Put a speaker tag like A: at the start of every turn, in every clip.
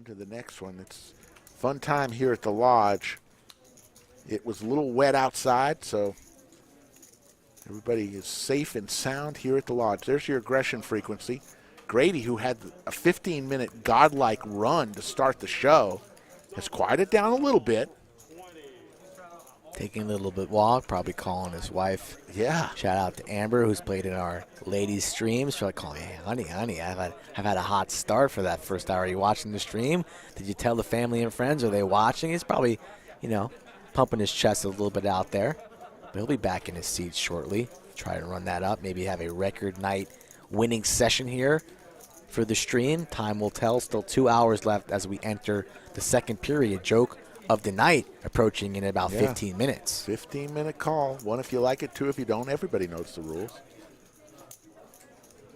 A: to the next one. It's fun time here at the Lodge. It was a little wet outside, so everybody is safe and sound here at the Lodge. There's your aggression frequency. Grady, who had a 15-minute godlike run to start the show, has quieted down a little bit.
B: Taking a little bit walk, probably calling his wife.
A: Yeah.
B: Shout out to Amber, who's played in our ladies streams. She's like, calling, hey, honey, I've had a hot start for that first hour. Are you watching the stream? Did you tell the family and friends? Are they watching? He's probably, pumping his chest a little bit out there. But he'll be back in his seat shortly. Try to run that up. Maybe have a record night winning session here for the stream. Time will tell. Still 2 hours left as we enter the second period. Joke of the night approaching in about 15 minutes.
A: 15-minute call. One if you like it, two if you don't. Everybody knows the rules.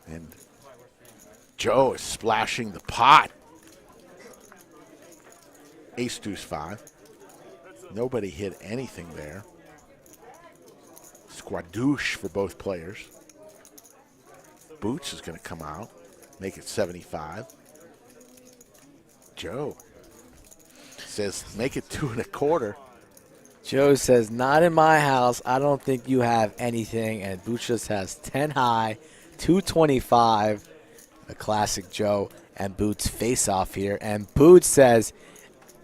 A: And Joe is splashing the pot. Ace deuce 5. Nobody hit anything there. Squadouche for both players. Boots is going to come out, make it 75. Joe says, make it 2 1/4.
B: Joe says, not in my house. I don't think you have anything. And Boots just has 10 high, 225. A classic Joe and Boots face off here. And Boots says,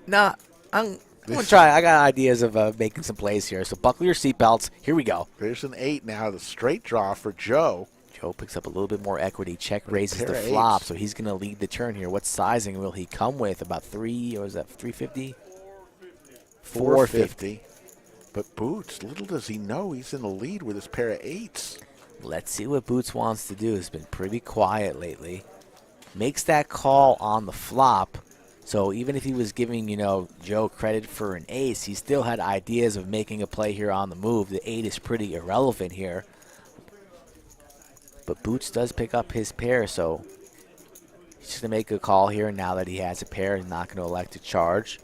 B: nah, I'm going to try. I got ideas of making some plays here. So buckle your seatbelts. Here we go.
A: There's an 8 now, the straight draw for Joe.
B: Joe picks up a little bit more equity. Check raises the flop, so he's going to lead the turn here. What sizing will he come with? About 350? 450.
A: But Boots, little does he know, he's in the lead with his pair of 8s.
B: Let's see what Boots wants to do. He's been pretty quiet lately. Makes that call on the flop. So even if he was giving, Joe credit for an ace, he still had ideas of making a play here on the move. The 8 is pretty irrelevant here. But Boots does pick up his pair, so he's just going to make a call here now that he has a pair. He's not going to elect to charge.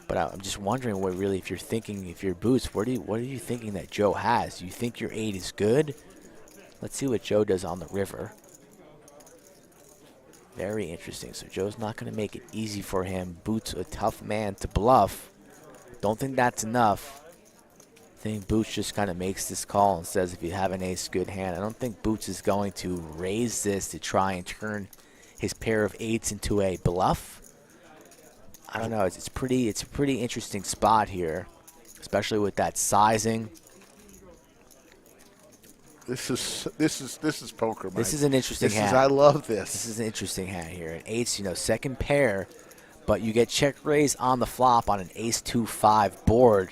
B: But I'm just wondering if you're thinking, if you're Boots, what are you thinking that Joe has? Do you think your 8 is good? Let's see what Joe does on the river. Very interesting. So Joe's not going to make it easy for him. Boots, a tough man to bluff. Don't think that's enough. I think Boots just kind of makes this call and says if you have an ace, good hand. I don't think Boots is going to raise this to try and turn his pair of 8s into a bluff. I don't know. It's a pretty interesting spot here, especially with that sizing.
A: This is poker, Mike.
B: This is an interesting hand.
A: I love this.
B: This is an interesting hand here. An 8's, second pair, but you get check raise on the flop on an ace 2-5 board.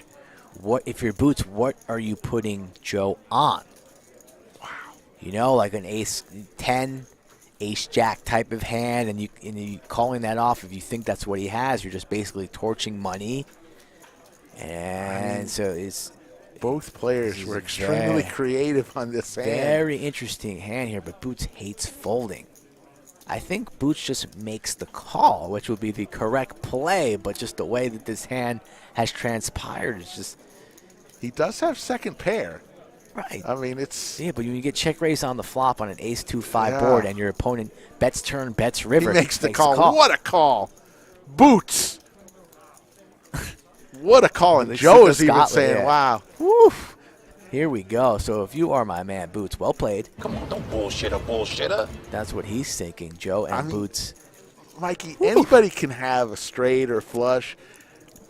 B: What if you're Boots? What are you putting Joe on? Wow. Like an ace 10, ace jack type of hand, and you calling that off. If you think that's what he has, you're just basically torching money. And so it's
A: both players were extremely creative on this hand.
B: Very interesting hand here, but Boots hates folding. I think Boots just makes the call, which would be the correct play, but just the way that this hand has transpired is just...
A: He does have second pair.
B: Right.
A: I mean, it's...
B: Yeah, but when you get check raise on the flop on an ace 2-5 board and your opponent bets turn, bets river...
A: He makes the call. What a call. Boots. What a call. And Joe is even saying, wow.
B: Woof. Here we go. So if you are my man, Boots, well played.
C: Come on, don't bullshitter.
B: That's what he's thinking, Joe and Boots.
A: Mikey, anybody can have a straight or flush.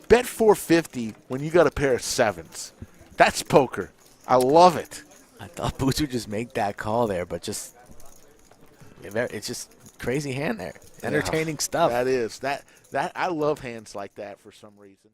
A: Bet 450 when you got a pair of 7s. That's poker. I love it.
B: I thought Boots would just make that call there, but it's just crazy hand there. Entertaining stuff.
A: That is. That I love hands like that for some reason.